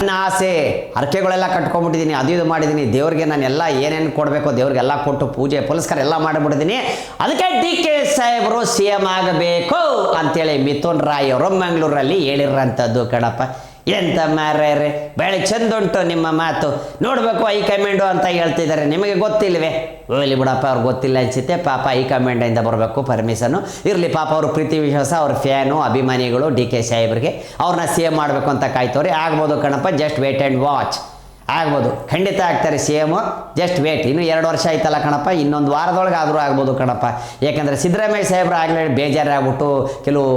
ನನ್ನ ಆಸೆ ಹರಕೆಗಳೆಲ್ಲ ಕಟ್ಕೊಂಡ್ಬಿಟ್ಟಿದ್ದೀನಿ, ಅದು ಇದು ಮಾಡಿದ್ದೀನಿ, ದೇವ್ರಿಗೆ ನಾನೆಲ್ಲ ಏನೇನು ಕೊಡಬೇಕು ದೇವ್ರಿಗೆಲ್ಲ ಕೊಟ್ಟು ಪೂಜೆ ಪುರಸ್ಕಾರ ಎಲ್ಲ ಮಾಡಿಬಿಟ್ಟಿದ್ದೀನಿ, ಅದಕ್ಕೆ DK ಸಾಹೇಬರು CM ಆಗಬೇಕು ಅಂತೇಳಿ ಮಿಥುನ್ ರಾಯ್ ಅವರು ಮಂಗಳೂರಲ್ಲಿ ಹೇಳಿರೋಂಥದ್ದು ಕಣಪ್ಪ. ಎಂತ ಮಾರ್ರೆ ಬೇಳೆ ಚಂದುಂಟು ನಿಮ್ಮ ಮಾತು, ನೋಡಬೇಕು ಹೈಕಮಾಂಡು ಅಂತ ಹೇಳ್ತಿದ್ದಾರೆ, ನಿಮಗೆ ಗೊತ್ತಿಲ್ವೇ? ಹೋಗ್ಲಿ ಬಿಡಪ್ಪ, ಅವ್ರಿಗೆ ಗೊತ್ತಿಲ್ಲ ಅನ್ಸುತ್ತೆ ಪಾಪ. ಹೈಕಮಾಂಡಿಂದ ಬರಬೇಕು ಪರ್ಮಿಷನ್ನು, ಇರಲಿ ಪಾಪ. ಅವರು ಪ್ರೀತಿ ವಿಶ್ವಾಸ, ಅವ್ರ ಫ್ಯಾನು ಅಭಿಮಾನಿಗಳು DK ಸಾಹೇಬ್ರಿಗೆ ಅವ್ರನ್ನ CM ಮಾಡಬೇಕು ಅಂತ ಕಾಯ್ತವ್ರೆ. ಆಗ್ಬೋದು ಕಣಪ್ಪ, ಜಸ್ಟ್ ವೇಟ್ ಆ್ಯಂಡ್ ವಾಚ್. ಆಗ್ಬೋದು, ಖಂಡಿತ ಆಗ್ತಾರೆ CM, ಜಸ್ಟ್ ವೇಟ್. ಇನ್ನು 2 ವರ್ಷ ಆಯ್ತಲ್ಲ ಕಣಪ್ಪ, ಇನ್ನೊಂದು ವಾರದೊಳಗೆ ಆದರೂ ಆಗ್ಬೋದು ಕಣಪ್ಪ. ಯಾಕಂದರೆ ಸಿದ್ದರಾಮಯ್ಯ ಸಾಹೇಬ್ರು ಆಗಲೇ ಬೇಜಾರಾಗ್ಬಿಟ್ಟು ಕೆಲವು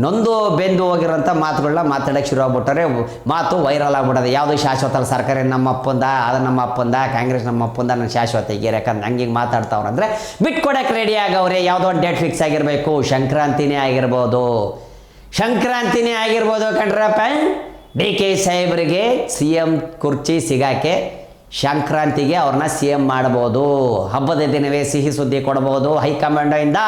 ನೊಂದು ಬೆಂದು ಹೋಗಿರೋಂಥ ಮಾತುಗಳನ್ನ ಮಾತಾಡೋಕ್ಕೆ ಶುರು ಆಗ್ಬಿಟ್ಟಾರೆ. ಮಾತು ವೈರಲ್ ಆಗ್ಬಿಡೋದು, ಯಾವುದು ಶಾಶ್ವತ ಸರ್ಕಾರ ನಮ್ಮ ಅಪ್ಪಂದ, ಅದು ನಮ್ಮ ಅಪ್ಪಂದ, ಕಾಂಗ್ರೆಸ್ ನಮ್ಮ ಅಪ್ಪಂದ, ನನ್ನ ಶಾಶ್ವತ ಹೀಗೆ. ಯಾಕಂದ್ರೆ ಹಂಗೆ ಮಾತಾಡ್ತಾವ್ರಂದ್ರೆ ಬಿಟ್ಕೊಡಕ್ಕೆ ರೆಡಿ ಆಗವ್ರೆ. ಯಾವುದೋ ಒಂದು ಡೇಟ್ ಫಿಕ್ಸ್ ಆಗಿರಬೇಕು, ಸಂಕ್ರಾಂತಿನೇ ಆಗಿರ್ಬೋದು, ಸಂಕ್ರಾಂತಿನೇ ಆಗಿರ್ಬೋದು ಕಣ್ರಪ್ಪ. DK ಸಾಹೇಬರಿಗೆ CM ಕುರ್ಚಿ ಸಿಗಾಕೆ ಸಂಕ್ರಾಂತಿಗೆ ಅವ್ರನ್ನ CM ಮಾಡ್ಬೋದು. ಹಬ್ಬದ ದಿನವೇ ಸಿಹಿ ಸುದ್ದಿ ಕೊಡ್ಬೋದು ಹೈಕಮಾಂಡಿಂದ.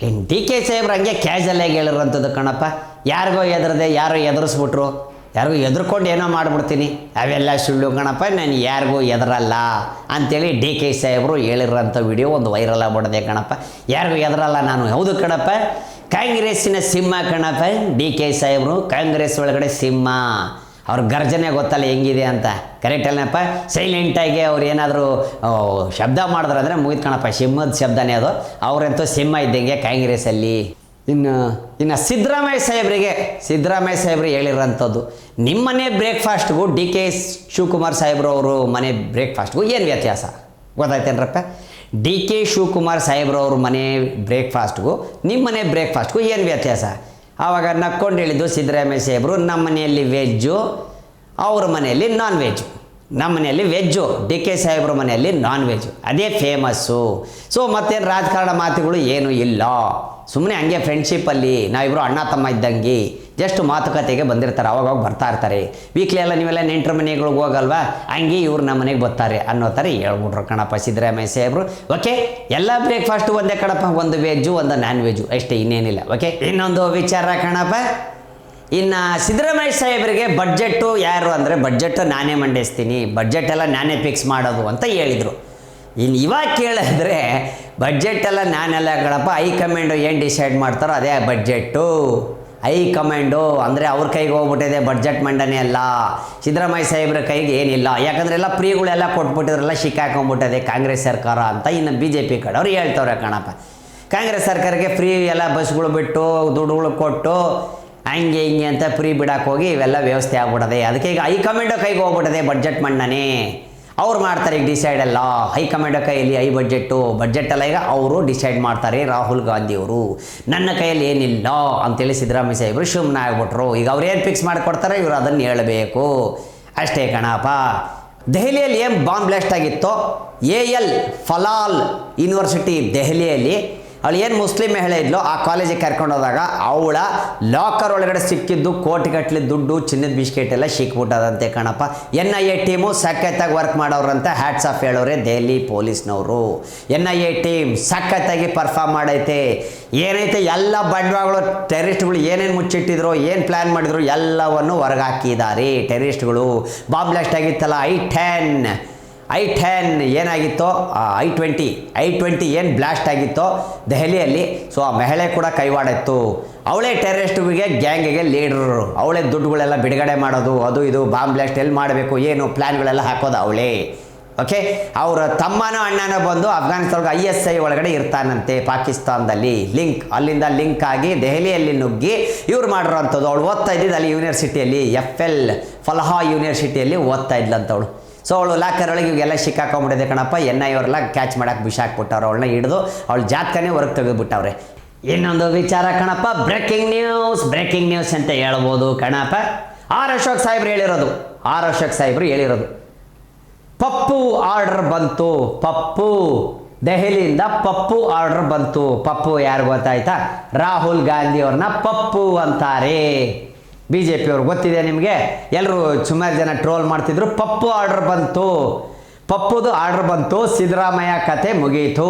ಇನ್ನು DK ಸಾಹೇಬ್ರು ಹಂಗೆ ಕ್ಯಾಶುವಲ್ ಆಗಿ ಹೇಳಿರೋಂಥದ್ದು ಕಣಪ್ಪ. ಯಾರಿಗೋ ಎದುರದೆ, ಯಾರೋ ಎದುರಿಸ್ಬಿಟ್ರು, ಯಾರಿಗೂ ಎದುರ್ಕೊಂಡು ಏನೋ ಮಾಡಿಬಿಡ್ತೀನಿ, ಅವೆಲ್ಲ ಸುಳ್ಳು ಕಣಪ್ಪ, ನಾನು ಯಾರಿಗೂ ಎದುರಲ್ಲ ಅಂಥೇಳಿ DK ಸಾಹೇಬರು ಹೇಳಿರೋಂಥ ವಿಡಿಯೋ ಒಂದು ವೈರಲ್ ಆಗ್ಬಿಡದೆ ಕಣಪ್ಪ. ಯಾರಿಗೂ ಎದುರಲ್ಲ ನಾನು, ಹೌದು ಕಣಪ್ಪ. ಕಾಂಗ್ರೆಸ್ಸಿನ ಸಿಂಹ ಕಣಪ್ಪ DK ಸಾಹೇಬರು, ಕಾಂಗ್ರೆಸ್ ಒಳಗಡೆ ಸಿಂಹ. ಅವ್ರ ಗರ್ಜನೆ ಗೊತ್ತಲ್ಲ ಹೆಂಗಿದೆ ಅಂತ, ಕರೆಕ್ಟ್ ಅಲ್ಲಪ್ಪ. ಸೈಲೆಂಟಾಗಿ ಅವ್ರು ಏನಾದರೂ ಶಬ್ದ ಮಾಡಿದ್ರು ಅಂದರೆ ಮುಗಿದು ಕಣಪ್ಪ, ಸಿಂಹದ ಶಬ್ದನೇ ಅದು. ಅವರಂತೂ ಸಿಂಹ ಇದ್ದಂಗೆ ಕಾಂಗ್ರೆಸ್ಸಲ್ಲಿ. ಇನ್ನು ಸಿದ್ದರಾಮಯ್ಯ ಸಾಹೇಬ್ರಿಗೆ ಹೇಳಿರೋಂಥದ್ದು, ನಿಮ್ಮನೆ ಬ್ರೇಕ್ಫಾಸ್ಟ್ಗೂ DK ಶಿವಕುಮಾರ್ ಸಾಹೇಬ್ರು ಅವರು ಮನೆ ಬ್ರೇಕ್ಫಾಸ್ಟ್ಗೂ ಏನು ವ್ಯತ್ಯಾಸ ಗೊತ್ತಾಯ್ತೇನ್ರಪ್ಪ? DK ಶಿವಕುಮಾರ್ ಸಾಹೇಬ್ರವ್ರ ಮನೆ ಬ್ರೇಕ್ಫಾಸ್ಟ್ಗೂ ನಿಮ್ಮ ಮನೆ ಬ್ರೇಕ್ಫಾಸ್ಟ್ಗೂ ಏನು ವ್ಯತ್ಯಾಸ? ಆವಾಗ ನಕ್ಕೊಂಡು ಹೇಳಿದ್ದು ಸಿದ್ದರಾಮಯ್ಯ ಸಾಹೇಬರು, ನಮ್ಮ ಮನೆಯಲ್ಲಿ ವೆಜ್ಜು, ಅವ್ರ ಮನೆಯಲ್ಲಿ ನಾನ್ ವೆಜ್ಜು. ನಮ್ಮ ಮನೆಯಲ್ಲಿ ವೆಜ್ಜು, DK ಸಾಹೇಬ್ರ ಮನೆಯಲ್ಲಿ ನಾನ್ ವೆಜ್ಜು, ಅದೇ ಫೇಮಸ್ಸು. ಸೊ ಮತ್ತೇನು ರಾಜಕಾರಣ ಮಾತುಗಳು ಏನೂ ಇಲ್ಲ, ಸುಮ್ಮನೆ ಹಂಗೆ ಫ್ರೆಂಡ್ಶಿಪ್ಪಲ್ಲಿ ನಾವಿಬ್ಬರು ಅಣ್ಣ ತಮ್ಮ ಇದ್ದಂಗೆ ಜಸ್ಟ್ ಮಾತುಕತೆಗೆ ಬಂದಿರ್ತಾರೆ, ಅವಾಗವಾಗ ಬರ್ತಾ ಇರ್ತಾರೆ. ವೀಕ್ಲಿ ಎಲ್ಲ ನೀವೆಲ್ಲ ನೆಂಟರ ಮನೆಗಳಿಗೆ ಹೋಗಲ್ವಾ, ಹಂಗೆ ಇವ್ರು ನಮ್ಮ ಮನೆಗೆ ಬರ್ತಾರೆ ಅನ್ನೋ ಥರ ಹೇಳ್ಬಿಟ್ರು ಕಣಪ್ಪ ಸಿದ್ದರಾಮಯ್ಯ ಸಾಹೇಬರು. ಓಕೆ, ಎಲ್ಲ ಬ್ರೇಕ್ಫಾಸ್ಟು ಒಂದೇ ಕಣಪ್ಪ, ಒಂದು ವೆಜ್ಜು ಒಂದು ನಾನ್ ವೆಜ್ಜು ಅಷ್ಟೇ, ಇನ್ನೇನಿಲ್ಲ. ಓಕೆ, ಇನ್ನೊಂದು ವಿಚಾರ ಕಣಪ್ಪ. ಇನ್ನು ಸಿದ್ದರಾಮಯ್ಯ ಸಾಹೇಬರಿಗೆ ಬಡ್ಜೆಟ್ಟು ಯಾರು ಅಂದರೆ, ಬಡ್ಜೆಟ್ಟು ನಾನೇ ಮಂಡಿಸ್ತೀನಿ, ಬಡ್ಜೆಟ್ ಎಲ್ಲ ನಾನೇ ಫಿಕ್ಸ್ ಮಾಡೋದು ಅಂತ ಹೇಳಿದರು. ಇನ್ನು ಇವಾಗ ಕೇಳಿದ್ರೆ ಬಡ್ಜೆಟ್ಟೆಲ್ಲ ನಾನೆಲ್ಲ ಕಣಪ್ಪ, ಹೈಕಮಾಂಡು ಏನು ಡಿಸೈಡ್ ಮಾಡ್ತಾರೋ ಅದೇ ಬಡ್ಜೆಟ್ಟು. ಹೈಕಮಾಂಡು ಅಂದರೆ ಅವ್ರ ಕೈಗೆ ಹೋಗ್ಬಿಟ್ಟಿದೆ ಬಡ್ಜೆಟ್ ಮಂಡನೆ ಎಲ್ಲ, ಸಿದ್ದರಾಮಯ್ಯ ಸಾಹೇಬ್ರ ಕೈಗೆ ಏನಿಲ್ಲ. ಯಾಕಂದರೆ ಎಲ್ಲ ಫ್ರೀಗಳೆಲ್ಲ ಕೊಟ್ಬಿಟ್ಟಿದ್ರೆಲ್ಲ ಶಿಕ್ಕಾಕೊಂಡ್ಬಿಟ್ಟಿದೆ ಕಾಂಗ್ರೆಸ್ ಸರ್ಕಾರ ಅಂತ ಇನ್ನು BJP ಕಡೆಯವ್ರು ಹೇಳ್ತವ್ರೆ ಕಣಪ್ಪ. ಕಾಂಗ್ರೆಸ್ ಸರ್ಕಾರಕ್ಕೆ ಫ್ರೀ ಎಲ್ಲ ಬಸ್ಗಳು ಬಿಟ್ಟು ದುಡ್ಡುಗಳು ಕೊಟ್ಟು ಹಂಗೆ ಹಿಂಗೆ ಅಂತ ಫ್ರೀ ಬಿಡಕ್ಕೆ ಹೋಗಿ ಇವೆಲ್ಲ ವ್ಯವಸ್ಥೆ ಆಗ್ಬಿಡದೆ. ಅದಕ್ಕೆ ಈಗ ಹೈಕಮಾಂಡು ಕೈಗೆ ಹೋಗ್ಬಿಟ್ಟದೆ ಬಡ್ಜೆಟ್ ಮಂಡನೆ. ಅವ್ರು ಮಾಡ್ತಾರೆ ಈಗ ಡಿಸೈಡ್ ಎಲ್ಲ, ಹೈಕಮಾಂಡ್ ಕೈಯಲ್ಲಿ ಬಡ್ಜೆಟ್ಟೆಲ್ಲ ಈಗ ಅವರು ಡಿಸೈಡ್ ಮಾಡ್ತಾರೆ. ರಾಹುಲ್ ಗಾಂಧಿಯವರು, ನನ್ನ ಕೈಯಲ್ಲಿ ಏನಿಲ್ಲ ಅಂತೇಳಿ ಸಿದ್ದರಾಮಯ್ಯ ಸಾಹೇಬರು ಸುಮ್ಮನೆ ಆಗ್ಬಿಟ್ರು. ಈಗ ಅವ್ರು ಏನು ಫಿಕ್ಸ್ ಮಾಡಿಕೊಡ್ತಾರೆ ಇವರು ಅದನ್ನು ಹೇಳಬೇಕು ಅಷ್ಟೇ ಕಣಪ್ಪ. ದೆಹಲಿಯಲ್ಲಿ ಏನು ಬಾಂಬ್ ಬ್ಲಾಸ್ಟ್ ಆಗಿತ್ತೋ, AL ಫಲಾಲ್ ಯೂನಿವರ್ಸಿಟಿ ದೆಹಲಿಯಲ್ಲಿ, ಅವಳು ಏನು ಮುಸ್ಲಿಂ ಮಹಿಳೆ ಇದ್ಲು ಆ ಕಾಲೇಜಿಗೆ ಕರ್ಕೊಂಡೋದಾಗ ಅವಳ ಲಾಕರ್ ಒಳಗಡೆ ಸಿಕ್ಕಿದ್ದು ಕೋಟಿಗಟ್ಟಲೆ ದುಡ್ಡು, ಚಿನ್ನದ ಬಿಸ್ಕೆಟ್ ಎಲ್ಲ ಸಿಕ್ಬಿಟ್ಟದಂತೆ ಕಣಪ್ಪ. NIA ಟೀಮು ಸಖತ್ತಾಗಿ ವರ್ಕ್ ಮಾಡೋರಂತ ಹ್ಯಾಟ್ಸ್ ಆಫ್ ಹೇಳೋರೆ ದೆಹಲಿ ಪೊಲೀಸ್ನವರು. NIA ಟೀಮ್ ಸಖತ್ತಾಗಿ ಪರ್ಫಾರ್ಮ್ ಮಾಡೈತೆ. ಏನೈತೆ ಎಲ್ಲ ಬಂಡವಾಳಗಳು ಟೆರರಿಸ್ಟ್ಗಳು ಏನೇನು ಮುಚ್ಚಿಟ್ಟಿದ್ರು, ಏನು ಪ್ಲ್ಯಾನ್ ಮಾಡಿದ್ರು ಎಲ್ಲವನ್ನು ಹೊರಗಾಕಿದ್ದಾರೆ ಟೆರರಿಸ್ಟ್ಗಳು. ಬಾಂಬ್ ಬ್ಲಾಸ್ಟ್ ಆಗಿತ್ತಲ್ಲ I-10 ಏನಾಗಿತ್ತೋ, I-20 ಏನು ಬ್ಲಾಸ್ಟ್ ಆಗಿತ್ತೋ ದೆಹಲಿಯಲ್ಲಿ. ಸೊ ಆ ಮಹಿಳೆ ಕೂಡ ಕೈವಾಡಿತ್ತು. ಅವಳೇ ಟೆರರಿಸ್ಟ್ಗೆ ಗ್ಯಾಂಗಿಗೆ ಲೀಡರು, ಅವಳೇ ದುಡ್ಡುಗಳೆಲ್ಲ ಬಿಡುಗಡೆ ಮಾಡೋದು, ಅದು ಇದು ಬಾಂಬ್ ಬ್ಲಾಸ್ಟ್ ಎಲ್ಲಿ ಮಾಡಬೇಕು ಏನು ಪ್ಲ್ಯಾನ್ಗಳೆಲ್ಲ ಹಾಕೋದು ಅವಳೇ. ಓಕೆ, ಅವರ ತಮ್ಮನೋ ಅಣ್ಣನೋ ಬಂದು ಅಫ್ಘಾನಿಸ್ತಾನಕ್ಕೆ ISI ಒಳಗಡೆ ಇರ್ತಾನಂತೆ ಪಾಕಿಸ್ತಾನದಲ್ಲಿ. ಅಲ್ಲಿಂದ ಲಿಂಕ್ ಆಗಿ ದೆಹಲಿಯಲ್ಲಿ ನುಗ್ಗಿ ಇವ್ರು ಮಾಡಿರೋವಂಥದ್ದು. ಅವಳು ಓದ್ತಾ ಇದ್ದಿದ್ದು ಅಲ್ಲಿ ಯೂನಿವರ್ಸಿಟಿಯಲ್ಲಿ, FL ಫಲಹಾ ಯೂನಿವರ್ಸಿಟಿಯಲ್ಲಿ ಓದ್ತಾ ಇದ್ಲಂತವಳು. ಸೊ ಅವಳು ಲಾಕರ್ ಒಳಗೆ ಇವೆಲ್ಲ ಸಿಕ್ಕಾಕೊಂಡ್ಬಿಟ್ಟಿದೆ ಕಣಪ್ಪ. NIA ಅವರೆಲ್ಲ ಕ್ಯಾಚ್ ಮಾಡಕ್ಕೆ ಬಿಸಾಕ್ಬಿಟ್ಟವ್ರು, ಅವಳನ್ನ ಹಿಡಿದು ಅವಳು ಜಾತಕನೇ ಹೊರಗೆ ತೆಗೆದುಬಿಟ್ಟವ್ರೆ. ಇನ್ನೊಂದು ವಿಚಾರ ಕಣಪ್ಪ, ಬ್ರೇಕಿಂಗ್ ನ್ಯೂಸ್ ಅಂತ ಹೇಳ್ಬೋದು ಕಣಪ್ಪ. ಅಶೋಕ್ ಸಾಹೇಬ್ರು ಹೇಳಿರೋದು ಪಪ್ಪು ಆರ್ಡರ್ ಬಂತು. ದೆಹಲಿಯಿಂದ ಪಪ್ಪು ಆರ್ಡರ್ ಬಂತು. ಪಪ್ಪು ಯಾರು ಗೊತ್ತಾಯ್ತಾ? ರಾಹುಲ್ ಗಾಂಧಿ ಅವ್ರನ್ನ ಪಪ್ಪು ಅಂತಾರೆ. BJP ಅವ್ರು ಗೊತ್ತಿದೆ ನಿಮಗೆ, ಎಲ್ಲರೂ ಸುಮಾರು ಜನ ಟ್ರೋಲ್ ಮಾಡ್ತಿದ್ರು. ಪಪ್ಪುದು ಆರ್ಡರ್ ಬಂತು, ಸಿದ್ದರಾಮಯ್ಯ ಕತೆ ಮುಗೀತು.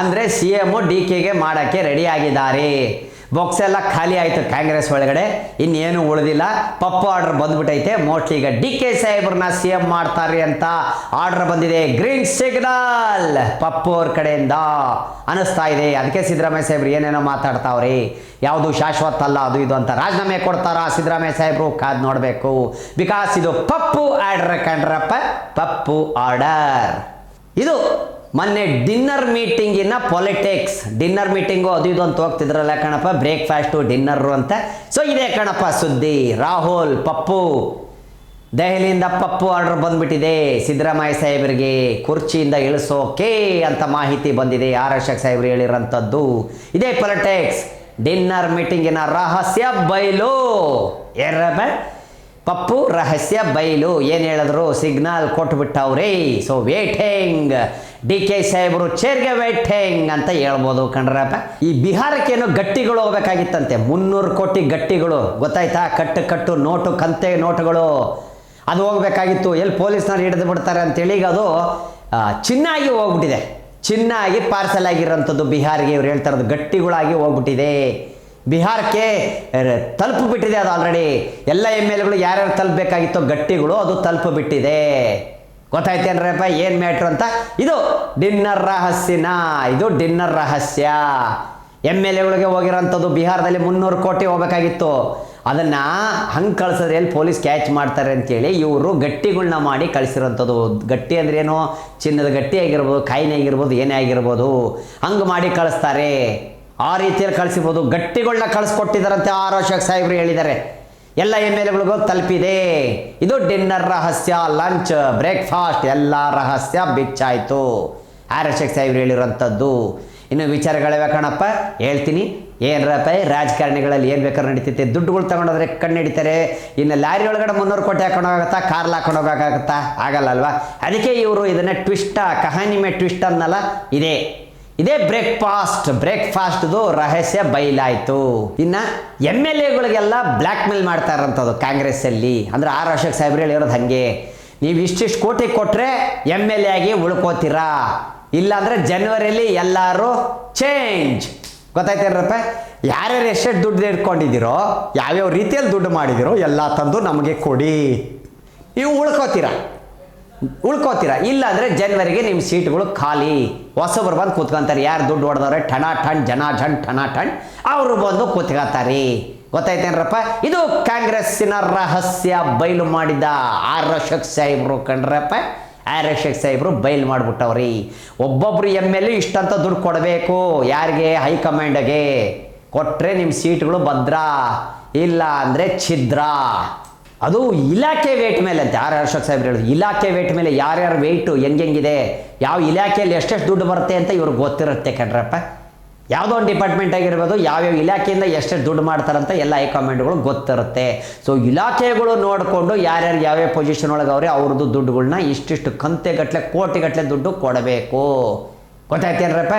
ಅಂದರೆ ಸಿ ಎಮ್ ಡಿ ಕೆಗೆ ಮಾಡೋಕ್ಕೆ ರೆಡಿ ಆಗಿದ್ದಾರೆ. ಬಾಕ್ಸ್ ಎಲ್ಲ ಖಾಲಿ ಆಯಿತು ಕಾಂಗ್ರೆಸ್ ಒಳಗಡೆ, ಇನ್ನೇನು ಉಳಿದಿಲ್ಲ. ಪಪ್ಪು ಆರ್ಡರ್ ಬಂದ್ಬಿಟ್ಟೈತೆ. ಮೋಸ್ಟ್ಲಿ ಈಗ ಡಿ ಕೆ ಸಾಹೇಬ್ರನ್ನ ಸಿ ಎಂ ಮಾಡ್ತಾರೆ ಅಂತ ಆರ್ಡರ್ ಬಂದಿದೆ. ಗ್ರೀನ್ ಸಿಗ್ನಲ್ ಪಪ್ಪು ಅವ್ರ ಕಡೆಯಿಂದ ಅನಿಸ್ತಾ ಇದೆ. ಅದಕ್ಕೆ ಸಿದ್ದರಾಮಯ್ಯ ಸಾಹೇಬ್ರು ಏನೇನೋ ಮಾತಾಡ್ತಾವ್ರಿ, ಯಾವುದು ಶಾಶ್ವತ ಅಲ್ಲ ಅದು ಇದು ಅಂತ. ರಾಜೀನಾಮೆ ಕೊಡ್ತಾರಾ ಸಿದ್ದರಾಮಯ್ಯ ಸಾಹೇಬ್ರು? ಕಾದ್ ನೋಡಬೇಕು. ಬಿಕಾಸ್ ಇದು ಪಪ್ಪು ಆರ್ಡರ್ ಕಂಡ್ರಪ್ಪ, ಪಪ್ಪು ಆರ್ಡರ್. ಇದು ಮೊನ್ನೆ ಡಿನ್ನರ್ ಮೀಟಿಂಗಿನ ಪೊಲಿಟಿಕ್ಸ್. ಡಿನ್ನರ್ ಮೀಟಿಂಗು ಅದು ಇದು ಅಂತ ಹೋಗ್ತಿದ್ರಲ್ಲ ಕಣಪ್ಪ, ಬ್ರೇಕ್ಫಾಸ್ಟು ಡಿನ್ನರು ಅಂತ. ಸೊ ಇದೇ ಕಣಪ್ಪ ಸುದ್ದಿ. ರಾಹುಲ್ ಪಪ್ಪು ದೆಹಲಿಯಿಂದ ಪಪ್ಪು ಆರ್ಡರ್ ಬಂದ್ಬಿಟ್ಟಿದೆ ಸಿದ್ದರಾಮಯ್ಯ ಸಾಹೇಬರಿಗೆ ಕುರ್ಚಿಯಿಂದ ಇಳಿಸೋಕೆ ಅಂತ ಮಾಹಿತಿ ಬಂದಿದೆ. ಆರ್ ಅಶೋಕ್ ಸಾಹೇಬ್ರು ಹೇಳಿರೋಂಥದ್ದು ಇದೇ ಪೊಲಿಟಿಕ್ಸ್. ಡಿನ್ನರ್ ಮೀಟಿಂಗಿನ ರಹಸ್ಯ ಬಯಲು. ಏರಬ ಪಪ್ಪು ರಹಸ್ಯ ಬಯಲು. ಏನು ಹೇಳಿದ್ರು? ಸಿಗ್ನಲ್ ಕೊಟ್ಬಿಟ್ಟವ್ರಿ. ಸೊ ವೇಟಿಂಗ್, ಡಿ ಕೆ ಸಾಹೇಬರು ಚೇರ್ಗೆ ವೇಟಿಂಗ್ ಅಂತ ಹೇಳ್ಬೋದು ಕಣ್ರಪ್ಪ. ಈ ಬಿಹಾರಕ್ಕೇನೋ ಗಟ್ಟಿಗಳು ಹೋಗ್ಬೇಕಾಗಿತ್ತಂತೆ, 300 ಕೋಟಿ ಗಟ್ಟಿಗಳು, ಗೊತ್ತಾಯ್ತಾ? ಕಟ್ಟು ನೋಟು, ಕಂತೆ ನೋಟುಗಳು ಅದು ಹೋಗ್ಬೇಕಾಗಿತ್ತು. ಎಲ್ಲಿ ಪೊಲೀಸ್ನವ್ರು ಹಿಡಿದು ಬಿಡ್ತಾರೆ ಅಂತೇಳಿ ಈಗ ಅದು ಚಿನ್ನಾಗಿ ಹೋಗ್ಬಿಟ್ಟಿದೆ. ಚಿನ್ನಾಗಿ ಪಾರ್ಸಲ್ ಆಗಿರೋಂಥದ್ದು ಬಿಹಾರಿಗೆ. ಇವ್ರು ಹೇಳ್ತಾ ಇರೋದು ಗಟ್ಟಿಗಳಾಗಿ ಹೋಗ್ಬಿಟ್ಟಿದೆ. ಬಿಹಾರಕ್ಕೆ ತಲುಪಿಬಿಟ್ಟಿದೆ ಅದು ಆಲ್ರೆಡಿ. ಎಲ್ಲ ಎಮ್ ಎಲ್ ಎಗಳು ಯಾರ್ಯಾರು ತಲುಪಬೇಕಾಗಿತ್ತೋ ಗಟ್ಟಿಗಳು ಅದು ತಲುಪಿಬಿಟ್ಟಿದೆ. ಗೊತ್ತಾಯ್ತೇನ್ರಪ್ಪ ಏನು ಮ್ಯಾಟ್ರು ಅಂತ? ಇದು ಡಿನ್ನರ್ ರಹಸ್ಯನ, ಇದು ಡಿನ್ನರ್ ರಹಸ್ಯ. ಎಮ್ ಎಲ್ ಎಗಳಿಗೆ ಹೋಗಿರೋಂಥದ್ದು ಬಿಹಾರದಲ್ಲಿ 300 ಕೋಟಿ ಹೋಗ್ಬೇಕಾಗಿತ್ತು. ಅದನ್ನು ಹಂಗೆ ಕಳಿಸಿದ್ರೆ ಎಲ್ಲಿ ಪೊಲೀಸ್ ಕ್ಯಾಚ್ ಮಾಡ್ತಾರೆ ಅಂತೇಳಿ ಇವರು ಗಟ್ಟಿಗಳನ್ನ ಮಾಡಿ ಕಳಿಸಿರೋಂಥದ್ದು. ಗಟ್ಟಿ ಅಂದ್ರೇನು? ಚಿನ್ನದ ಗಟ್ಟಿ ಆಗಿರ್ಬೋದು, ಕಾಯಿನೆ ಆಗಿರ್ಬೋದು, ಏನೇ ಆಗಿರ್ಬೋದು, ಹಂಗೆ ಮಾಡಿ ಕಳಿಸ್ತಾರೆ. ಆ ರೀತಿಯಲ್ಲಿ ಕಳಿಸಿರ್ಬೋದು. ಗಟ್ಟಿಗಳನ್ನ ಕಳಿಸ್ಕೊಟ್ಟಿದ್ದಾರಂತೆ ಆರ್ ಅಶೋಕ್ ಸಾಹೇಬ್ರು ಹೇಳಿದ್ದಾರೆ. ಎಲ್ಲ ಎಮ್ ಎಲ್ ಎಗಳಿಗೂ ತಲುಪಿದೆ. ಇದು ಡಿನ್ನರ್ ರಹಸ್ಯ, ಲಂಚ್, ಬ್ರೇಕ್ಫಾಸ್ಟ್ ಎಲ್ಲ ರಹಸ್ಯ ಬಿಚ್ಚಾಯಿತು. ಆರ್ ಅಶೋಕ್ ಸಾಹೇಬ್ರು ಹೇಳಿರೋಂಥದ್ದು. ಇನ್ನು ವಿಚಾರಗಳಿವೆ ಕಣಪ್ಪ, ಹೇಳ್ತೀನಿ. ಏನರಪ್ಪ ರಾಜಕಾರಣಿಗಳಲ್ಲಿ ಏನು ಬೇಕಾದ್ರೂ ನಡೀತೈತೆ. ದುಡ್ಡುಗಳು ತಗೊಂಡೋದ್ರೆ ಕಣ್ಣು ಹಿಡಿತಾರೆ. ಇನ್ನು ಲಾರಿ ಒಳಗಡೆ 300 ಕೋಟಿ ಹಾಕೊಂಡು ಹೋಗುತ್ತಾ, ಕಾರ್ಲ್ ಹಾಕೊಂಡು ಹೋಗೋಕ್ಕಾಗುತ್ತಾ? ಆಗಲ್ಲ ಅಲ್ವಾ? ಅದಕ್ಕೆ ಇವರು ಇದನ್ನು ಟ್ವಿಸ್ಟ, ಕಹಾನಿ ಮೇ ಟ್ವಿಸ್ಟ್ ಅನ್ನಲ್ಲ. ಇದೇ ಬ್ರೇಕ್ಫಾಸ್ಟ್ದು ರಹಸ್ಯ ಬಯಲಾಯಿತು. ಇನ್ನು ಎಮ್ ಎಲ್ ಎಗಳಿಗೆಲ್ಲ ಬ್ಲ್ಯಾಕ್ ಮೇಲ್ ಮಾಡ್ತಾ ಇರೋಂಥದ್ದು ಕಾಂಗ್ರೆಸ್ಸಲ್ಲಿ. ಅಂದರೆ ಆರ್ ಅಶೋಕ್ ಸಾಹೇಬ್ರು ಹೇಳಿರೋದು ಹಾಗೆ, ನೀವು ಇಷ್ಟಿಷ್ಟು ಕೋಟಿ ಕೊಟ್ಟರೆ ಎಮ್ ಎಲ್ ಎ ಆಗಿ ಉಳ್ಕೋತೀರಾ, ಇಲ್ಲಾಂದರೆ ಜನವರಿಯಲ್ಲಿ ಎಲ್ಲರೂ ಚೇಂಜ್. ಗೊತ್ತಾಯ್ತೇನ್ರಪ್ಪ? ಯಾರ್ಯಾರು ಎಷ್ಟೆಷ್ಟು ದುಡ್ಡು ಇಟ್ಕೊಂಡಿದ್ದೀರೋ, ಯಾವ್ಯಾವ ರೀತಿಯಲ್ಲಿ ದುಡ್ಡು ಮಾಡಿದಿರೋ ಎಲ್ಲ ತಂದು ನಮಗೆ ಕೊಡಿ, ನೀವು ಉಳ್ಕೋತೀರಾ. ಇಲ್ಲಾಂದರೆ ಜನವರಿಗೆ ನಿಮ್ಮ ಸೀಟ್ಗಳು ಖಾಲಿ, ಹೊಸಬ್ರು ಬಂದು ಕೂತ್ಕೊಂತಾರೆ. ಯಾರು ದುಡ್ಡು ಹೊಡೆದವ್ರೆ ಟಣ ಟಣ್ ಅವರು ಬಂದು ಕೂತ್ಕೊತಾರೆ. ಗೊತ್ತಾಯ್ತೇನ್ರಪ್ಪ? ಇದು ಕಾಂಗ್ರೆಸ್ಸಿನ ರಹಸ್ಯ ಬಯಲು ಮಾಡಿದ ಆರ್ ಅಶೋಕ್ ಸಾಹೇಬ್ರು ಕಣ್ರಪ್ಪ. ಆರ್ ಅಶೋಕ್ ಸಾಹೇಬ್ರು ಬಯಲು ಮಾಡಿಬಿಟ್ಟವ್ರಿ. ಒಬ್ಬೊಬ್ರು ಎಮ್ ಎಲ್ ಎ ಇಷ್ಟಂತ ದುಡ್ಡು ಕೊಡಬೇಕು. ಯಾರಿಗೆ? ಹೈಕಮಾಂಡ್ಗೆ ಕೊಟ್ಟರೆ ನಿಮ್ಮ ಸೀಟ್ಗಳು ಭದ್ರ, ಇಲ್ಲ ಅಂದರೆ ಛಿದ್ರ. ಅದು ಇಲಾಖೆ ವೇಟ್ ಮೇಲೆ ಅಂತ ಆರ್ ಅಶೋಕ್ ಸಾಹೇಬ್ರು ಹೇಳಿದ್ರು. ಇಲಾಖೆ ವೇಟ್ ಮೇಲೆ ಯಾರ್ಯಾರು ವೇಟು ಹೆಂಗೆಂಗಿದೆ, ಯಾವ ಇಲಾಖೆಯಲ್ಲಿ ಎಷ್ಟೆಷ್ಟು ದುಡ್ಡು ಬರುತ್ತೆ ಅಂತ ಇವ್ರಿಗೆ ಗೊತ್ತಿರುತ್ತೆ ಕಣ್ರಪ್ಪ. ಯಾವುದೋ ಒಂದು ಡಿಪಾರ್ಟ್ಮೆಂಟ್ ಆಗಿರ್ಬೋದು, ಯಾವ್ಯಾವ ಇಲಾಖೆಯಿಂದ ಎಷ್ಟೆಷ್ಟು ದುಡ್ಡು ಮಾಡ್ತಾರಂತ ಎಲ್ಲ ಹೈಕಮಾಂಡ್ಗಳು ಗೊತ್ತಿರುತ್ತೆ. ಸೊ ಇಲಾಖೆಗಳು ನೋಡಿಕೊಂಡು ಯಾರ್ಯಾರು ಯಾವ್ಯಾವ ಪೊಸಿಷನ್ ಒಳಗೆ ಅವರೇ ಅವ್ರದ್ದು ದುಡ್ಡುಗಳನ್ನ ಇಷ್ಟಿಷ್ಟು ಕಂತೆಗಟ್ಟಲೆ ಕೋಟಿಗಟ್ಟಲೆ ದುಡ್ಡು ಕೊಡಬೇಕು. ಗೊತ್ತಾಯ್ತೇನ್ರಪ್ಪ?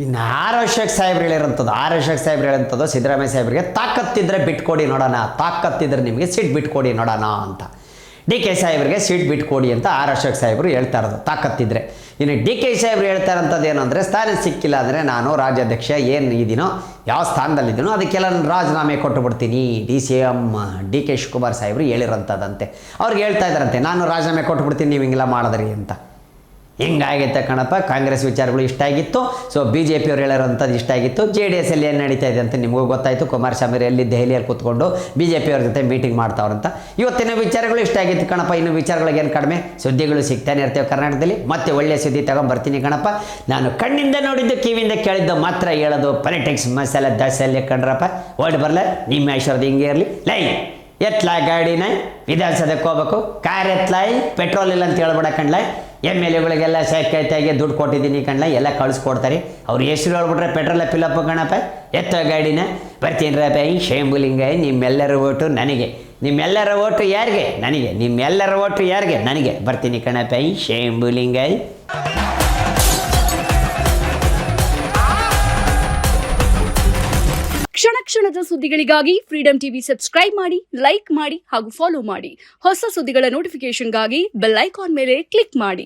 ಇನ್ನು ಆರ್ ಅಶೋಕ್ ಸಾಹೇಬ್ರು ಹೇಳಿರೋಂಥದ್ದು ಸಿದ್ದರಾಮಯ್ಯ ಸಾಹೇಬ್ರಿಗೆ ತಾಕತ್ತಿದ್ರೆ ಬಿಟ್ಕೊಡಿ ನೋಡೋಣ, ತಾಕತ್ತಿದ್ರೆ ನಿಮಗೆ ಸೀಟ್ ಬಿಟ್ಕೊಡಿ ನೋಡೋಣ ಅಂತ. ಡಿ ಕೆ ಸಾಹೇಬ್ರಿಗೆ ಸೀಟ್ ಬಿಟ್ಕೊಡಿ ಅಂತ ಆರ್ ಅಶೋಕ್ ಸಾಹೇಬ್ರು ಹೇಳ್ತಾ ಇರೋದು ತಾಕತ್ತಿದ್ರೆ. ಇನ್ನು ಡಿ ಕೆ ಸಾಹೇಬ್ರು ಹೇಳ್ತಾ ಇರೋಂಥದ್ದು ಏನು ಅಂದರೆ, ಸ್ಥಾನ ಸಿಕ್ಕಿಲ್ಲ ಅಂದರೆ ನಾನು ರಾಜ್ಯಾಧ್ಯಕ್ಷ ಏನು ಇದೀನೋ, ಯಾವ ಸ್ಥಾನದಲ್ಲಿದ್ದೀನೋ ಅದಕ್ಕೆಲ್ಲ ನಾನು ರಾಜೀನಾಮೆ ಕೊಟ್ಟು ಬಿಡ್ತೀನಿ. CM ಡಿ ಕೆ ಶಿವಕುಮಾರ್ ಸಾಹೇಬ್ರು ಹೇಳಿರೋಂಥದ್ದಂತೆ. ಅವ್ರಿಗೆ ಹೇಳ್ತಾ ಇದ್ದಾರಂತೆ, ನಾನು ರಾಜೀನಾಮೆ ಕೊಟ್ಟು ಬಿಡ್ತೀನಿ ನೀವು ಹಿಂಗೆಲ್ಲ ಮಾಡಿದ್ರಿ ಅಂತ. ಹಿಂಗಾಗೈತೆ ಕಣಪ್ಪ. ಕಾಂಗ್ರೆಸ್ ವಿಚಾರಗಳು ಇಷ್ಟ ಆಗಿತ್ತು. ಸೊ BJP ಅವ್ರು ಹೇಳಿರೋಂಥದ್ದು ಇಷ್ಟ ಆಗಿತ್ತು. JDS ಅಲ್ಲಿ ಏನು ನಡೀತಾ ಇದೆ ಅಂತ ನಿಮಗೂ ಗೊತ್ತಾಯಿತು. ಕುಮಾರಸ್ವಾಮಿ ಎಲ್ಲಿ ದೆಹಲಿಯಲ್ಲಿ ಕೂತ್ಕೊಂಡು BJP ಅವ್ರ ಜೊತೆ ಮೀಟಿಂಗ್ ಮಾಡ್ತಾವ್ರಂತ. ಇವತ್ತಿನ ವಿಚಾರಗಳು ಇಷ್ಟ ಆಗಿತ್ತು ಕಣಪ್ಪ. ಇನ್ನು ವಿಚಾರಗಳಿಗೆ ಏನು ಕಡಿಮೆ, ಸುದ್ದಿಗಳು ಸಿಗ್ತಾನೆ ಇರ್ತೇವೆ ಕರ್ನಾಟಕದಲ್ಲಿ. ಮತ್ತೆ ಒಳ್ಳೆಯ ಸುದ್ದಿ ತಗೊಂಡ್ಬರ್ತೀನಿ ಕಣಪ್ಪ. ನಾನು ಕಣ್ಣಿಂದ ನೋಡಿದ್ದು, ಕಿವಿಯಿಂದ ಕೇಳಿದ್ದು ಮಾತ್ರ ಹೇಳೋದು. ಪೊಲಿಟಿಕ್ಸ್ ಮಸಾಲೆ ದಸಲ್ಲಿ ಕಣ್ರಪ್ಪ. ಓಡಿ ಬರಲ್ಲ ನಿಮ್ಮ ಐಶ್ವರ್ಯ ಹಿಂಗೆ ಇರಲಿ. ಲೈ ಎತ್ಲಾಯ್ ಗಾಡಿನ ವಿಧಾನಸೌಧಕ್ಕೆ ಹೋಗ್ಬೇಕು, ಕಾರ್ ಎತ್ಲಾಯ್, ಪೆಟ್ರೋಲ್ ಇಲ್ಲ ಅಂತ ಹೇಳ್ಬೇಡ ಕಣ್ಲಾಯ್. MLAಗಳಿಗೆಲ್ಲ ಸೈಕೈತಾಗಿ ದುಡ್ಡು ಕೊಟ್ಟಿದ್ದೀನಿ ಕಣ್ಲ, ಎಲ್ಲ ಕಳಿಸ್ಕೊಡ್ತಾರೆ. ಅವ್ರು ಹೆಸರು ಹೇಳ್ಬಿಟ್ರೆ ಪೆಟ್ರೋಲ್ ಫಿಲಪ್ ಕಣಪ್ಪ, ಎತ್ತ ಗಾಡಿನ ಬರ್ತೀನಿ ರಪ್ಪ. ಶೇಂಬುಲಿಂಗ ನಿಮ್ಮೆಲ್ಲರ ಓಟು ನನಗೆ, ನಿಮ್ಮೆಲ್ಲರ ಓಟು ಯಾರಿಗೆ? ನನಗೆ. ನಿಮ್ಮೆಲ್ಲರ ಓಟು ಯಾರಿಗೆ? ನನಗೆ. ಬರ್ತೀನಿ ಕಣಪ್ಪ ಶೇಂಬುಲಿಂಗ. ಕ್ಷಣ ಕ್ಷಣದ ಸುದ್ದಿಗಳಿಗಾಗಿ ಫ್ರೀಡಂ ಟಿವಿ ಸಬ್ಸ್ಕ್ರೈಬ್ ಮಾಡಿ, ಲೈಕ್ ಮಾಡಿ ಹಾಗೂ ಫಾಲೋ ಮಾಡಿ. ಹೊಸ ಸುದ್ದಿಗಳ ನೋಟಿಫಿಕೇಶನ್ಗಾಗಿ ಬೆಲ್ ಐಕಾನ್ ಮೇಲೆ ಕ್ಲಿಕ್ ಮಾಡಿ.